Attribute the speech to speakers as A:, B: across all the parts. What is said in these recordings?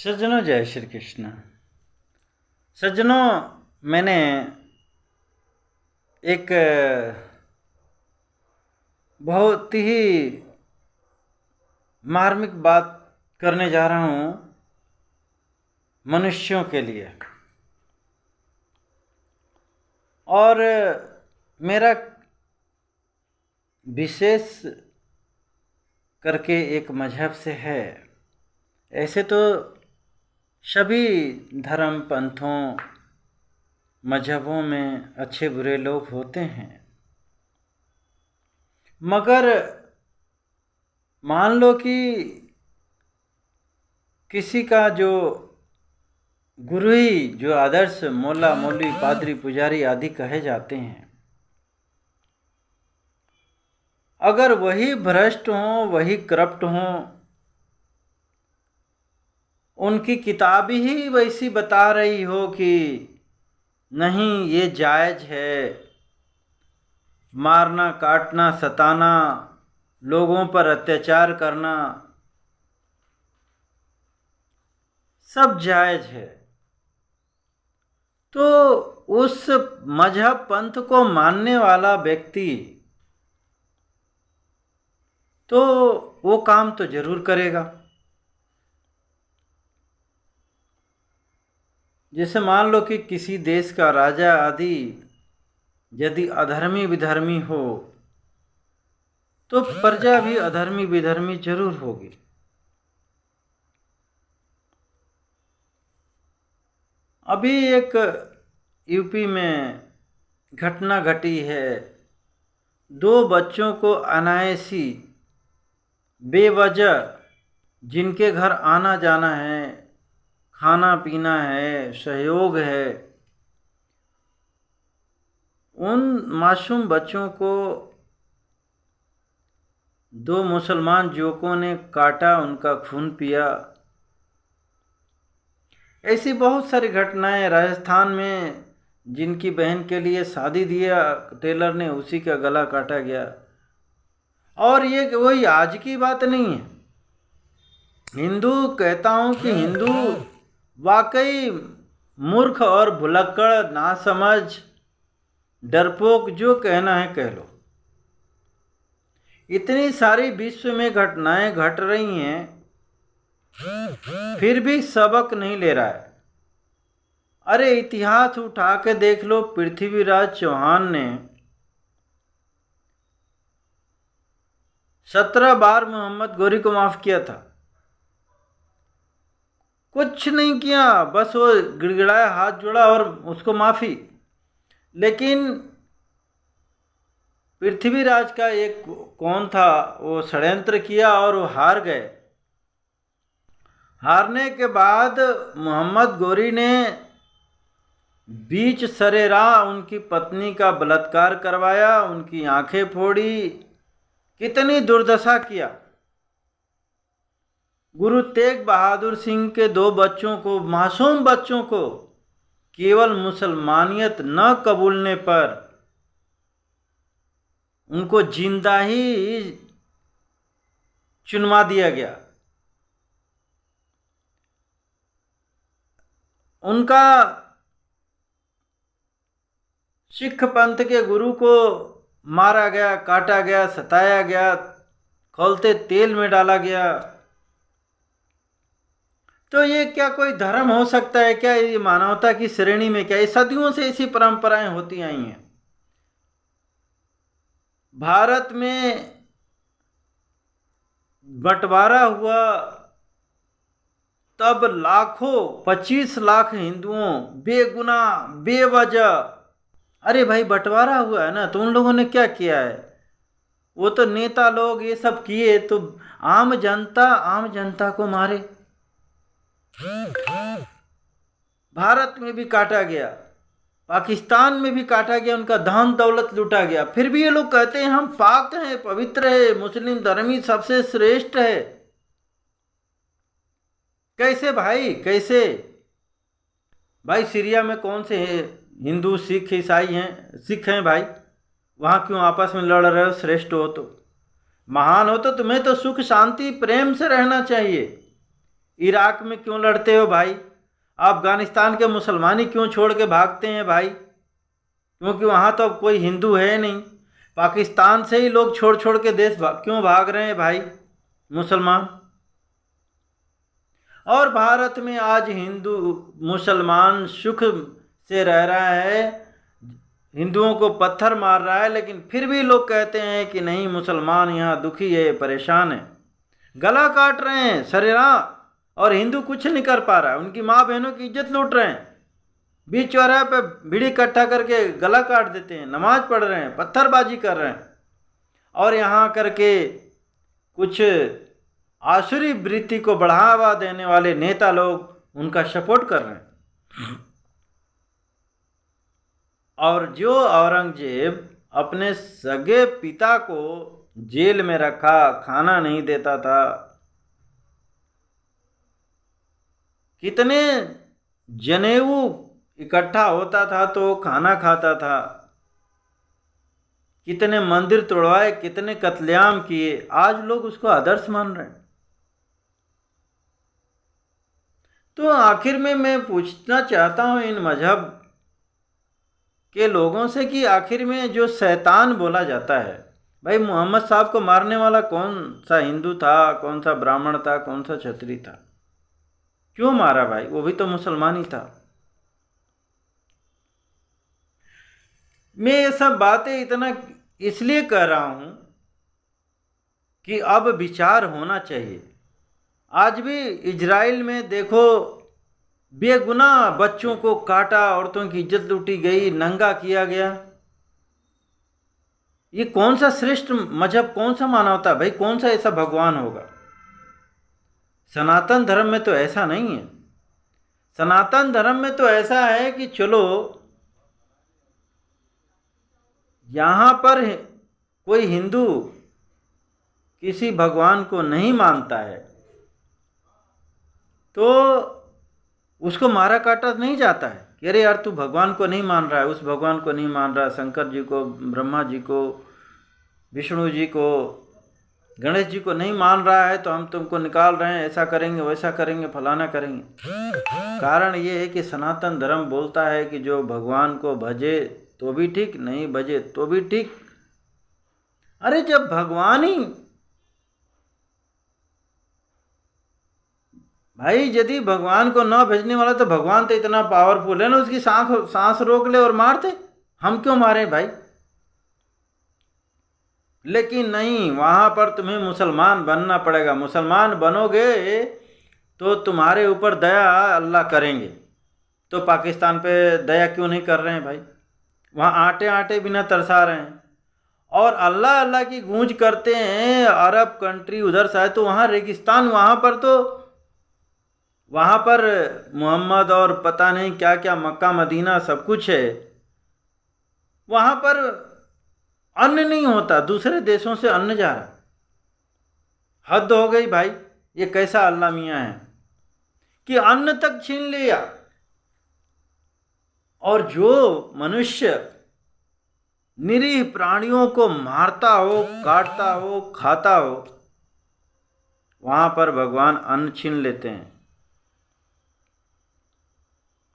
A: सज्जनों, जय श्री कृष्ण। सज्जनों, मैंने एक बहुत ही मार्मिक बात करने जा रहा हूँ मनुष्यों के लिए। और मेरा विशेष करके एक मजहब से है। ऐसे तो सभी धर्म पंथों मजहबों में अच्छे बुरे लोग होते हैं, मगर मान लो कि किसी का जो गुरु ही जो आदर्श मोला मौलवी पादरी पुजारी आदि कहे जाते हैं, अगर वही भ्रष्ट हों, वही करप्ट हों, उनकी किताब ही वैसी बता रही हो कि नहीं ये जायज़ है, मारना काटना सताना, लोगों पर अत्याचार करना सब जायज़ है, तो उस मजहब पंथ को मानने वाला व्यक्ति तो वो काम तो जरूर करेगा। जैसे मान लो कि किसी देश का राजा आदि यदि अधर्मी विधर्मी हो तो प्रजा भी अधर्मी विधर्मी जरूर होगी। अभी एक यूपी में घटना घटी है। 2 बच्चों को अनायासी बेवजह जिनके घर आना जाना है, खाना पीना है, सहयोग है, उन मासूम बच्चों को 2 मुसलमान युवकों ने काटा, उनका खून पिया। ऐसी बहुत सारी घटनाएं राजस्थान में, जिनकी बहन के लिए शादी दिया टेलर ने, उसी का गला काटा गया। और ये वही आज की बात नहीं है। हिंदू कहता हूँ कि हिंदू वाकई मूर्ख और भुलक्कड़, नासमझ, डरपोक, जो कहना है कह लो। इतनी सारी विश्व में घटनाएं घट रही हैं, फिर भी सबक नहीं ले रहा है। अरे इतिहास उठा के देख लो। पृथ्वीराज चौहान ने 17 बार मोहम्मद गौरी को माफ किया था। कुछ नहीं किया, बस वो गिड़गिड़ाया, हाथ जोड़ा और उसको माफी। लेकिन पृथ्वीराज का एक कौन था, वो षड्यंत्र किया और वो हार गए। हारने के बाद मोहम्मद गौरी ने बीच सरेराह उनकी पत्नी का बलात्कार करवाया, उनकी आंखें फोड़ी, कितनी दुर्दशा किया। गुरु तेग बहादुर सिंह के 2 बच्चों को, मासूम बच्चों को, केवल मुसलमानियत न कबूलने पर उनको जिंदा ही चुनवा दिया गया। उनका सिख पंथ के गुरु को मारा गया, काटा गया, सताया गया, खौलते तेल में डाला गया। तो ये क्या कोई धर्म हो सकता है क्या? ये मानवता की श्रेणी में क्या? ये सदियों से ऐसी परंपराएं होती आई हैं। भारत में बंटवारा हुआ तब लाखों, 25 लाख हिंदुओं बेगुनाह बेवजह, अरे भाई बंटवारा हुआ है ना, तो उन लोगों ने क्या किया है? वो तो नेता लोग ये सब किए, तो आम जनता को मारे। भारत में भी काटा गया, पाकिस्तान में भी काटा गया, उनका धन दौलत लूटा गया। फिर भी ये लोग कहते हैं हम पाक हैं, पवित्र है, मुस्लिम धर्म ही सबसे श्रेष्ठ है। कैसे भाई, कैसे? भाई सीरिया में कौन से हिंदू सिख ईसाई हैं? सिख हैं भाई, वहाँ क्यों आपस में लड़ रहे हो? श्रेष्ठ हो तो, महान हो तो तुम्हें तो सुख शांति प्रेम से रहना चाहिए। इराक में क्यों लड़ते हो भाई? अफगानिस्तान के मुसलमान ही क्यों छोड़ के भागते हैं भाई? क्योंकि वहाँ तो अब कोई हिंदू है नहीं। पाकिस्तान से ही लोग छोड़ छोड़ के देश क्यों भाग रहे हैं भाई मुसलमान? और भारत में आज हिंदू मुसलमान सुख से रह रहा है, हिंदुओं को पत्थर मार रहा है, लेकिन फिर भी लोग कहते हैं कि नहीं, मुसलमान यहाँ दुखी है, परेशान है, गला काट रहे हैं सरेआम, और हिंदू कुछ नहीं कर पा रहा है। उनकी माँ बहनों की इज्जत लूट रहे हैं, बीच चौराहे पे भीड़ी इकट्ठा करके गला काट देते हैं, नमाज पढ़ रहे हैं, पत्थरबाजी कर रहे हैं, और यहाँ करके कुछ आसुरी वृत्ति को बढ़ावा देने वाले नेता लोग उनका सपोर्ट कर रहे हैं। और जो औरंगजेब अपने सगे पिता को जेल में रखा, खाना नहीं देता था, कितने जनेऊ इकट्ठा होता था तो खाना खाता था, कितने मंदिर तोड़वाए, कितने कत्लेआम किए, आज लोग उसको आदर्श मान रहे हैं। तो आखिर में मैं पूछना चाहता हूँ इन मजहब के लोगों से कि आखिर में जो शैतान बोला जाता है, भाई मोहम्मद साहब को मारने वाला कौन सा हिंदू था, कौन सा ब्राह्मण था, कौन सा क्षत्रिय था? क्यों मारा भाई? वो भी तो मुसलमान ही था। मैं ये सब बातें इतना इसलिए कह रहा हूँ कि अब विचार होना चाहिए। आज भी इजराइल में देखो, बेगुनाह बच्चों को काटा, औरतों की इज्जत लूटी गई, नंगा किया गया। ये कौन सा श्रेष्ठ मजहब, कौन सा मानवता भाई? कौन सा ऐसा भगवान होगा? सनातन धर्म में तो ऐसा नहीं है। सनातन धर्म में तो ऐसा है कि चलो, यहाँ पर कोई हिंदू किसी भगवान को नहीं मानता है तो उसको मारा काटा नहीं जाता है कि अरे यार तू भगवान को नहीं मान रहा है, उस भगवान को नहीं मान रहा, शंकर जी को, ब्रह्मा जी को, विष्णु जी को, गणेश जी को नहीं मान रहा है तो हम तुमको निकाल रहे हैं, ऐसा करेंगे, वैसा करेंगे, फलाना करेंगे। कारण ये है कि सनातन धर्म बोलता है कि जो भगवान को भजे तो भी ठीक, नहीं भजे तो भी ठीक। अरे जब भगवान ही, भाई यदि भगवान को न भेजने वाला तो भगवान तो इतना पावरफुल है ना, उसकी सांस रोक ले और मार दे, हम क्यों मारे भाई? लेकिन नहीं, वहाँ पर तुम्हें मुसलमान बनना पड़ेगा। मुसलमान बनोगे तो तुम्हारे ऊपर दया अल्लाह करेंगे। तो पाकिस्तान पे दया क्यों नहीं कर रहे हैं भाई? वहाँ आटे आटे बिना तरसा रहे हैं और अल्लाह अल्लाह की गूंज करते हैं। अरब कंट्री उधर से है तो वहाँ रेगिस्तान, वहाँ पर मोहम्मद और पता नहीं क्या क्या, मक्का मदीना सब कुछ है। वहाँ पर अन्न नहीं होता, दूसरे देशों से अन्न जा रहा। हद हो गई भाई, ये कैसा अल्लाह मियाँ है कि अन्न तक छीन लिया। और जो मनुष्य निरीह प्राणियों को मारता हो, काटता हो, खाता हो, वहाँ पर भगवान अन्न छीन लेते हैं।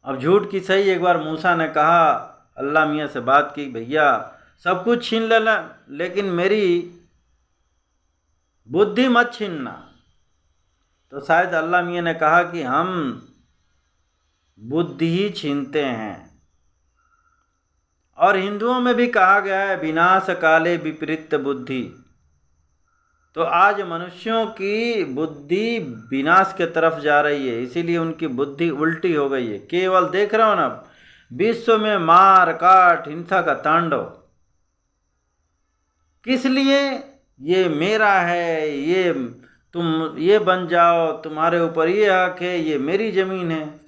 A: अब झूठ की सही, एक बार मूसा ने कहा, अल्लाह मियाँ से बात की, भैया सब कुछ छीन लेना लेकिन मेरी बुद्धि मत छीनना। तो शायद अल्लाह मियाँ ने कहा कि हम बुद्धि ही छीनते हैं। और हिंदुओं में भी कहा गया है, विनाश काले विपरीत बुद्धि। तो आज मनुष्यों की बुद्धि विनाश के तरफ जा रही है, इसीलिए उनकी बुद्धि उल्टी हो गई है। केवल देख रहे हो ना, विश्व में मार काट हिंसा का तांडव। किस लिए? ये मेरा है, ये तुम ये बन जाओ, तुम्हारे ऊपर ये हक है, ये मेरी जमीन है।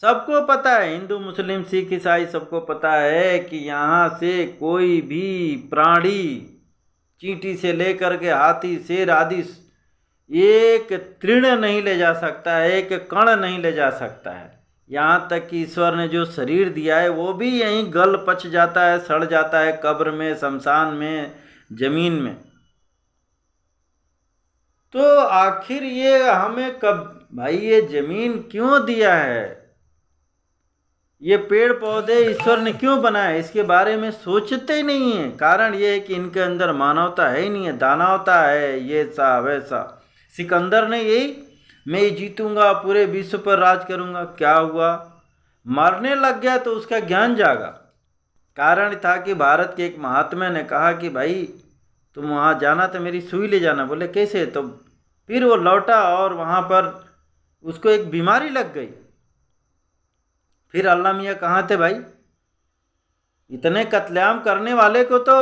A: सबको पता है, हिंदू मुस्लिम सिख ईसाई सबको पता है कि यहाँ से कोई भी प्राणी, चींटी से लेकर के हाथी, शेर आदि, एक तृण नहीं ले जा सकता है, एक कण नहीं ले जा सकता है। यहाँ तक कि ईश्वर ने जो शरीर दिया है वो भी यहीं गल पच जाता है, सड़ जाता है, कब्र में, शमशान में, जमीन में। तो आखिर ये हमें कब भाई ये जमीन क्यों दिया है, ये पेड़ पौधे ईश्वर ने क्यों बनाए, इसके बारे में सोचते नहीं है। कारण ये है कि इनके अंदर मानवता है ही नहीं है, दानवता है, ये सा वैसा। सिकंदर ने यही, मैं ही जीतूंगा, पूरे विश्व पर राज करूंगा। क्या हुआ, मरने लग गया तो उसका ज्ञान जागा। कारण था कि भारत के एक महात्मा ने कहा कि भाई तुम वहाँ जाना तो मेरी सुई ले जाना। बोले कैसे, तो फिर वो लौटा और वहाँ पर उसको एक बीमारी लग गई। फिर अल्लाह मियाँ कहाँ थे भाई, इतने कत्लेआम करने वाले को तो।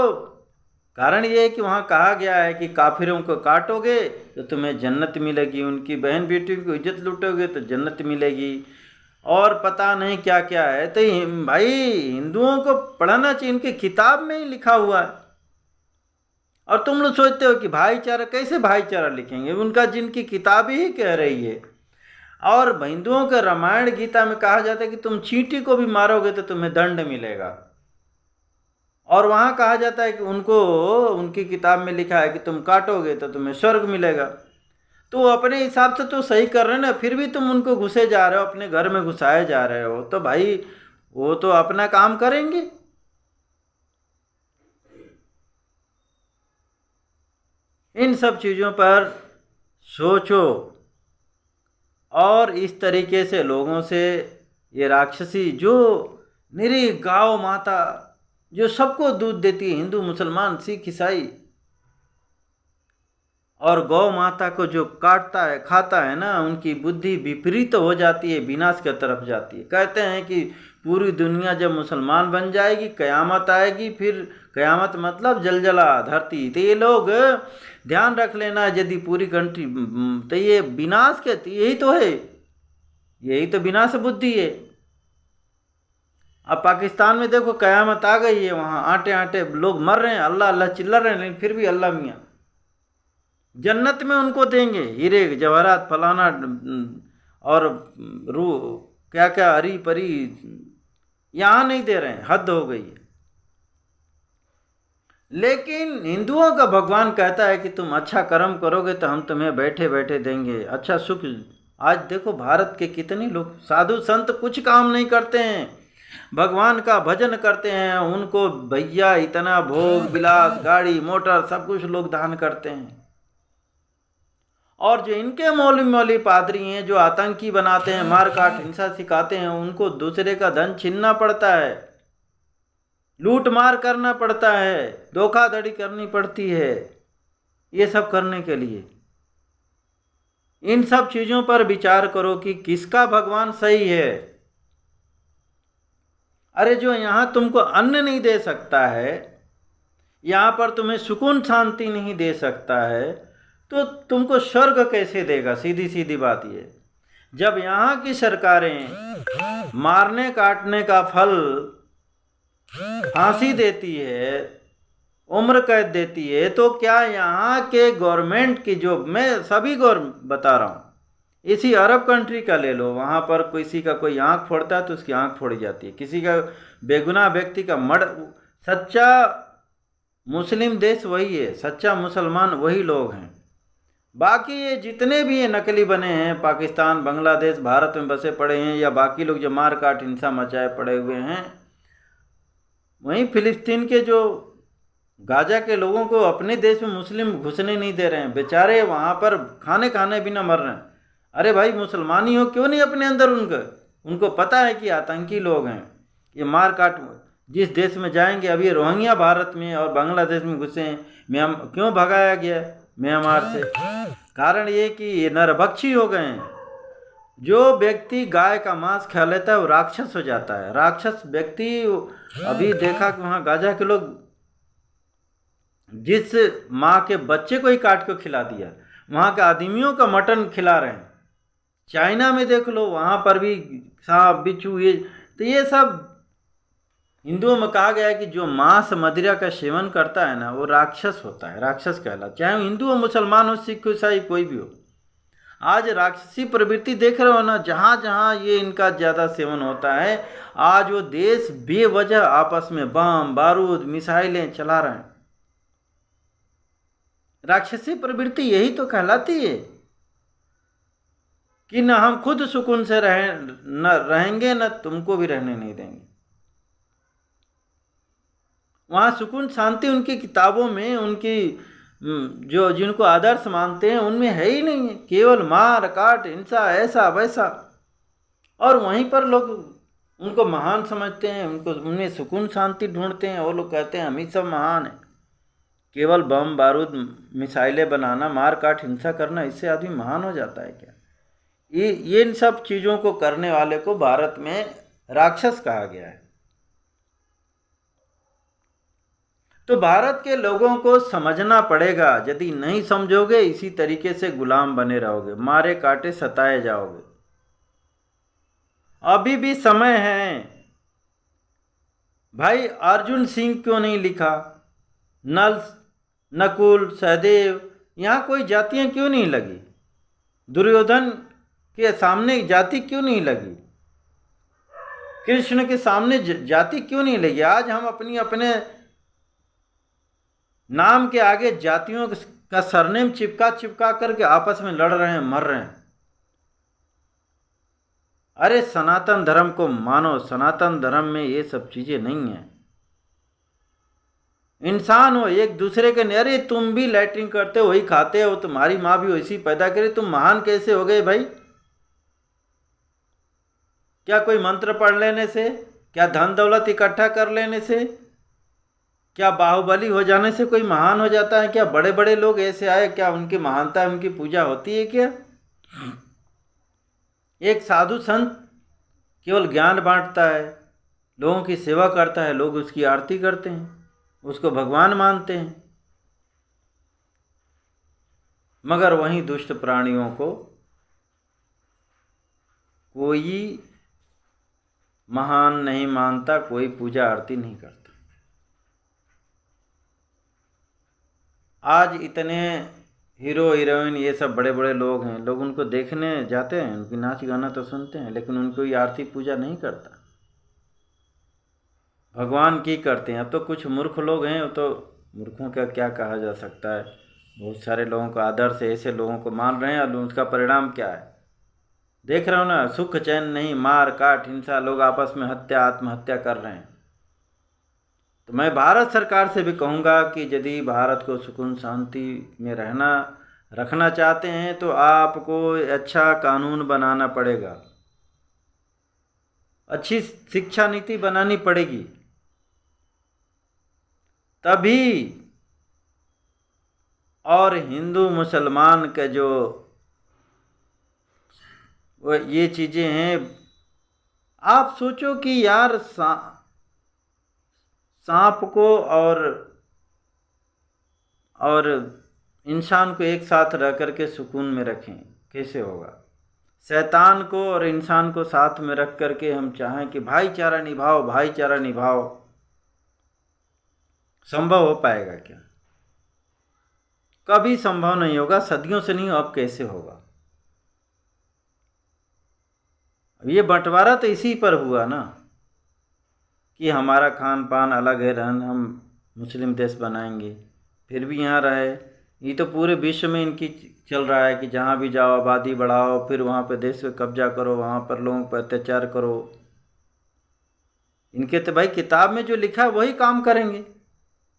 A: कारण ये है कि वहाँ कहा गया है कि काफिरों को काटोगे तो तुम्हें जन्नत मिलेगी, उनकी बहन बेटियों की इज्जत लूटोगे तो जन्नत मिलेगी, और पता नहीं क्या क्या है। तो भाई हिंदुओं को पढ़ना चाहिए, इनकी किताब में ही लिखा हुआ है। और तुम लोग सोचते हो कि भाईचारा, कैसे भाईचारा लिखेंगे, उनका जिनकी किताब ही कह रही है। और हिंदुओं के रामायण गीता में कहा जाता है कि तुम चींटी को भी मारोगे तो तुम्हें दंड मिलेगा। और वहाँ कहा जाता है कि उनको, उनकी किताब में लिखा है कि तुम काटोगे तो तुम्हें स्वर्ग मिलेगा। तो वो अपने हिसाब से तो सही कर रहे हैं ना, फिर भी तुम उनको घुसे जा रहे हो, अपने घर में घुसाए जा रहे हो। तो भाई वो तो अपना काम करेंगे। इन सब चीज़ों पर सोचो। और इस तरीके से लोगों से ये राक्षसी जो निरीह गौ माता जो सबको दूध देती है, हिंदू मुसलमान सिख ईसाई, और गौ माता को जो काटता है खाता है ना, उनकी बुद्धि विपरीत हो जाती है, विनाश की तरफ जाती है। कहते हैं कि पूरी दुनिया जब मुसलमान बन जाएगी, कयामत आएगी, फिर कयामत मतलब जलजला धरती। तो ये लोग ध्यान रख लेना, यदि पूरी कंट्री, तो ये विनाश के, यही तो है, यही तो विनाश बुद्धि है। अब पाकिस्तान में देखो कयामत आ गई है, वहाँ आटे आटे लोग मर रहे हैं, अल्लाह अल्लाह चिल्ला रहे हैं, लेकिन फिर भी अल्लाह मियाँ जन्नत में उनको देंगे, हीरे जवाहरात फलाना और रू क्या क्या हरी परी, यहाँ नहीं दे रहे हैं, हद हो गई है। लेकिन हिंदुओं का भगवान कहता है कि तुम अच्छा कर्म करोगे तो हम तुम्हें बैठे बैठे देंगे अच्छा सुख। आज देखो भारत के कितने लोग साधु संत कुछ काम नहीं करते हैं, भगवान का भजन करते हैं, उनको भैया इतना भोग विलास गाड़ी मोटर सब कुछ लोग दान करते हैं। और जो इनके मौलवी मौलवी पादरी हैं जो आतंकी बनाते हैं, मार काट हिंसा सिखाते हैं, उनको दूसरे का धन छीनना पड़ता है, लूट मार करना पड़ता है, धोखाधड़ी करनी पड़ती है, ये सब करने के लिए। इन सब चीज़ों पर विचार करो कि किसका भगवान सही है। अरे जो यहाँ तुमको अन्न नहीं दे सकता है, यहाँ पर तुम्हें सुकून शांति नहीं दे सकता है, तो तुमको स्वर्ग कैसे देगा। सीधी सीधी बात ये, जब यहाँ की सरकारें मारने काटने का फल फांसी देती है, उम्र कैद देती है, तो क्या यहाँ के गवर्नमेंट की, जो मैं सभी बता रहा हूँ, इसी अरब कंट्री का ले लो, वहाँ पर किसी का कोई आँख फोड़ता है तो उसकी आँख फोड़ी जाती है, किसी का बेगुनाह व्यक्ति का मर्डर। सच्चा मुस्लिम देश वही है, सच्चा मुसलमान वही लोग हैं। बाकी ये जितने भी ये नकली बने हैं, पाकिस्तान बांग्लादेश भारत में बसे पड़े हैं, या बाकी लोग जो मार काट हिंसा मचाए पड़े हुए हैं, वहीं फिलिस्तीन के जो गाजा के लोगों को अपने देश में मुस्लिम घुसने नहीं दे रहे हैं, बेचारे वहाँ पर खाने बिना मर रहे हैं। अरे भाई मुसलमानी हो क्यों नहीं अपने अंदर उनको पता है कि आतंकी लोग हैं, ये मार काट जिस देश में जाएंगे। अभी रोहिंग्या भारत में और बांग्लादेश में घुसे हैं, क्यों भगाया गया म्यांमार से, कारण ये कि ये नरभक्षी हो गए हैं। जो व्यक्ति गाय का मांस खा लेता है वो राक्षस हो जाता है, राक्षस व्यक्ति। अभी देखा कि वहाँ गाजा के लोग जिस माँ के बच्चे को ही काट के खिला दिया, वहाँ के आदमियों का मटन खिला रहे हैं। चाइना में देख लो, वहाँ पर भी सांप बिच्छू, ये तो ये सब हिंदुओं में कहा गया है कि जो मांस मदिरा का सेवन करता है ना, वो राक्षस होता है, राक्षस कहला, चाहे हिंदू हो मुसलमान हो सिख ईसाई कोई भी हो। आज राक्षसी प्रवृत्ति देख रहे हो ना, जहाँ जहाँ ये इनका ज़्यादा सेवन होता है, आज वो देश बेवजह आपस में बम बारूद मिसाइलें चला रहे हैं। राक्षसी प्रवृत्ति यही तो कहलाती है कि न हम खुद सुकून से रहेंगे न तुमको भी रहने नहीं देंगे। वहाँ सुकून शांति उनकी किताबों में, उनकी जो जिनको आदर्श मानते हैं उनमें है ही नहीं है, केवल मार काट हिंसा ऐसा वैसा। और वहीं पर लोग उनको महान समझते हैं, उनको उनमें सुकून शांति ढूंढते हैं। और लोग कहते हैं हम ही सब महान हैं। केवल बम बारूद मिसाइलें बनाना, मार काट हिंसा करना, इससे आदमी महान हो जाता है क्या? ये इन सब चीज़ों को करने वाले को भारत में राक्षस कहा गया है। तो भारत के लोगों को समझना पड़ेगा। यदि नहीं समझोगे इसी तरीके से गुलाम बने रहोगे, मारे काटे सताए जाओगे। अभी भी समय है भाई। अर्जुन सिंह क्यों नहीं लिखा? नल, नकुल, सहदेव, यहाँ कोई जातियाँ क्यों नहीं लगी? दुर्योधन के सामने जाति क्यों नहीं लगी? कृष्ण के सामने जाति क्यों नहीं लगी? आज हम अपने नाम के आगे जातियों का सरनेम चिपका करके आपस में लड़ रहे हैं, मर रहे हैं। अरे सनातन धर्म को मानो। सनातन धर्म में ये सब चीजें नहीं है। इंसान हो, एक दूसरे के नहीं। अरे तुम भी लैट्रिन करते हो, वही खाते हो, तुम्हारी माँ भी वैसी पैदा करे, तुम महान कैसे हो गए भाई? क्या कोई मंत्र पढ़ लेने से? क्या धन दौलत इकट्ठा कर लेने से? क्या बाहुबली हो जाने से कोई महान हो जाता है? क्या बड़े बड़े लोग ऐसे आए, क्या उनकी महानता, उनकी पूजा होती है क्या? एक साधु संत केवल ज्ञान बांटता है, लोगों की सेवा करता है, लोग उसकी आरती करते हैं, उसको भगवान मानते हैं। मगर वहीं दुष्ट प्राणियों को कोई महान नहीं मानता, कोई पूजा आरती नहीं करता। आज इतने हीरो हीरोइन ये सब बड़े बड़े लोग हैं, लोग उनको देखने जाते हैं, उनकी नाच गाना तो सुनते हैं, लेकिन उनको आरती पूजा नहीं करता। भगवान की करते हैं। अब तो कुछ मूर्ख लोग हैं, तो मूर्खों का क्या कहा जा सकता है। बहुत सारे लोगों को आदर से ऐसे लोगों को मान रहे हैं, और उसका परिणाम क्या है देख रहे हो ना। सुख चैन नहीं, मार काट हिंसा, लोग आपस में हत्या आत्महत्या कर रहे हैं। तो मैं भारत सरकार से भी कहूँगा कि यदि भारत को सुकून शांति में रखना चाहते हैं तो आपको अच्छा कानून बनाना पड़ेगा, अच्छी शिक्षा नीति बनानी पड़ेगी, तभी। और हिंदू मुसलमान के जो ये चीज़ें हैं, आप सोचो कि यार सांप को और इंसान को एक साथ रह करके सुकून में रखें, कैसे होगा? शैतान को और इंसान को साथ में रख करके हम चाहें कि भाईचारा निभाओ, भाईचारा निभाओ, संभव हो पाएगा क्या? कभी संभव नहीं होगा। सदियों से नहीं, अब कैसे होगा? ये बंटवारा तो इसी पर हुआ ना कि हमारा खान पान अलग है, रहन हम मुस्लिम देश बनाएंगे, फिर भी यहाँ रहे। ये तो पूरे विश्व में इनकी चल रहा है कि जहाँ भी जाओ आबादी बढ़ाओ, फिर वहाँ पर देश पे कब्जा करो, वहाँ पर लोगों पर अत्याचार करो। इनके तो भाई किताब में जो लिखा है वही काम करेंगे।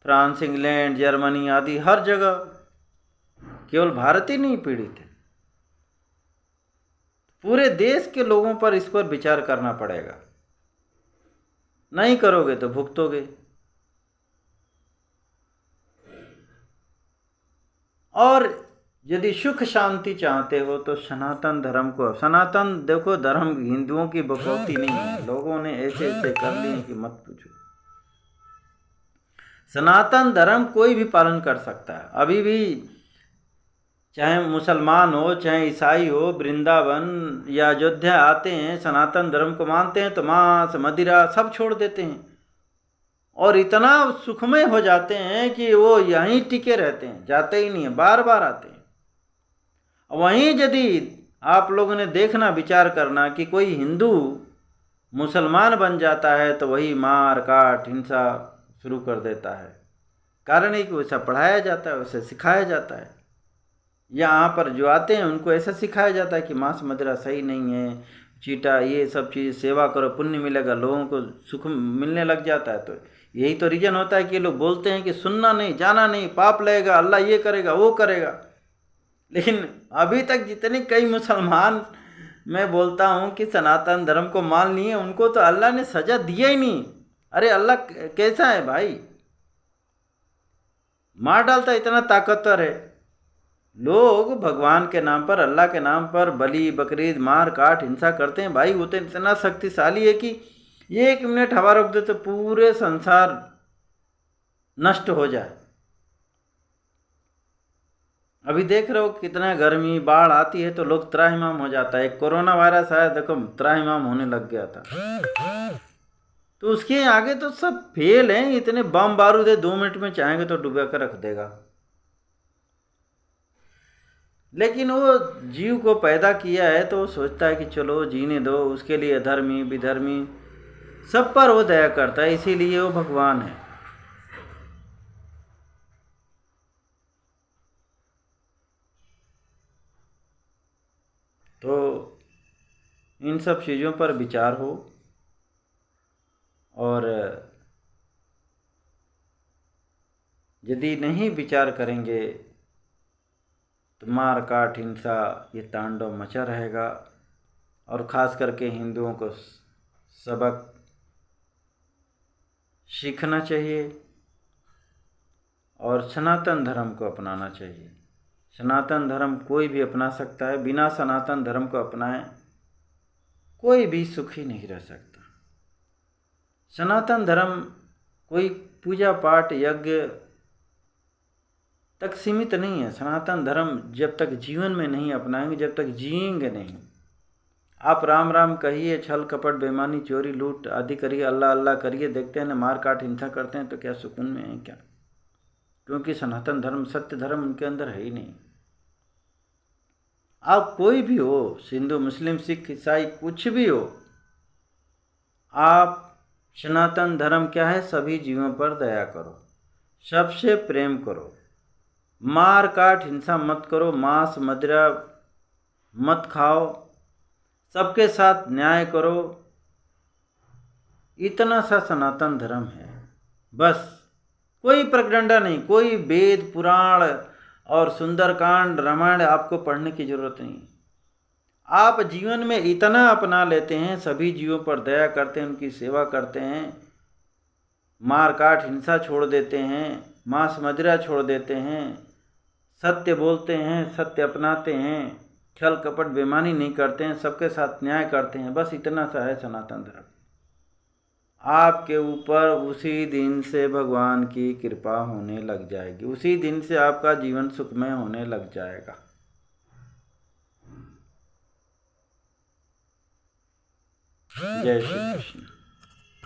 A: फ्रांस, इंग्लैंड, जर्मनी आदि हर जगह, केवल भारत ही नहीं पीड़ित है, पूरे देश के लोगों पर इस पर विचार करना पड़ेगा। नहीं करोगे तो भुगतोगे। और यदि सुख शांति चाहते हो तो सनातन धर्म को, सनातन देखो धर्म हिंदुओं की बकौती नहीं है, लोगों ने ऐसे ऐसे कर लिए कि मत पूछो। सनातन धर्म कोई भी पालन कर सकता है। अभी भी चाहे मुसलमान हो, चाहे ईसाई हो, वृंदावन या अयोध्या आते हैं, सनातन धर्म को मानते हैं तो मांस मदिरा सब छोड़ देते हैं और इतना सुखमय हो जाते हैं कि वो यहीं टिके रहते हैं, जाते ही नहीं है, बार बार आते हैं। वहीं यदि आप लोगों ने देखना, विचार करना कि कोई हिंदू मुसलमान बन जाता है तो वही मार काट हिंसा शुरू कर देता है। कारण है कि वैसा पढ़ाया जाता है, वैसा सिखाया जाता है। यहाँ पर जो आते हैं उनको ऐसा सिखाया जाता है कि मांस मदिरा सही नहीं है, चीटा ये सब चीज़ सेवा करो पुण्य मिलेगा, लोगों को सुख मिलने लग जाता है। तो यही तो रीज़न होता है कि लोग बोलते हैं कि सुनना नहीं, जाना नहीं, पाप लगेगा, अल्लाह ये करेगा वो करेगा। लेकिन अभी तक जितने कई मुसलमान मैं बोलता हूँ कि सनातन धर्म को मान लिए, उनको तो अल्लाह ने सज़ा दिया ही नहीं। अरे अल्लाह कैसा है भाई, मार डालता इतना ताकतवर है। लोग भगवान के नाम पर, अल्लाह के नाम पर बलि बकरीद मार काट हिंसा करते हैं भाई। वो तो इतना शक्तिशाली है कि 1 मिनट हवा रोक दे तो पूरे संसार नष्ट हो जाए। अभी देख रहे हो कितना गर्मी, बाढ़ आती है तो लोग त्राहिमाम हो जाता है। कोरोना वायरस आया, देखो त्राहिमाम होने लग गया था। तो उसके आगे तो सब फेल हैं। इतने बम बारूद है, 2 मिनट में चाहेंगे तो डुबा कर रख देगा। लेकिन वो जीव को पैदा किया है तो वो सोचता है कि चलो जीने दो। उसके लिए अधर्मी विधर्मी सब पर वो दया करता है, इसीलिए वो भगवान है। तो इन सब चीज़ों पर विचार हो, और यदि नहीं विचार करेंगे तो मार काट हिंसा ये तांडव मचा रहेगा। और ख़ास करके हिंदुओं को सबक सीखना चाहिए और सनातन धर्म को अपनाना चाहिए। सनातन धर्म कोई भी अपना सकता है, बिना सनातन धर्म को अपनाए कोई भी सुखी नहीं रह सकता। सनातन धर्म कोई पूजा पाठ यज्ञ तक सीमित नहीं है। सनातन धर्म जब तक जीवन में नहीं अपनाएंगे, जब तक जिएंगे नहीं। आप राम राम कहिए, छल कपट बेईमानी चोरी लूट आदि करिए, अल्लाह अल्लाह करिए, देखते हैं ना मार काट हिंसा करते हैं तो क्या सुकून में है क्या? क्योंकि सनातन धर्म सत्य धर्म उनके अंदर है ही नहीं। आप कोई भी हो, हिंदू मुस्लिम सिख ईसाई कुछ भी हो, आप सनातन धर्म क्या है? सभी जीवों पर दया करो, सबसे प्रेम करो, मार काट हिंसा मत करो, मांस मदिरा मत खाओ, सबके साथ न्याय करो। इतना सा सनातन धर्म है बस। कोई प्रगडंडा नहीं, कोई वेद पुराण और सुंदरकांड रामायण आपको पढ़ने की जरूरत नहीं। आप जीवन में इतना अपना लेते हैं, सभी जीवों पर दया करते हैं, उनकी सेवा करते हैं, मार काट हिंसा छोड़ देते हैं, मांस मदिरा छोड़ देते हैं, सत्य बोलते हैं, सत्य अपनाते हैं, छल कपट बेईमानी नहीं करते हैं, सबके साथ न्याय करते हैं। बस इतना सा है सनातन धर्म। आपके ऊपर उसी दिन से भगवान की कृपा होने लग जाएगी, उसी दिन से आपका जीवन सुखमय होने लग जाएगा। जय श्री कृष्ण।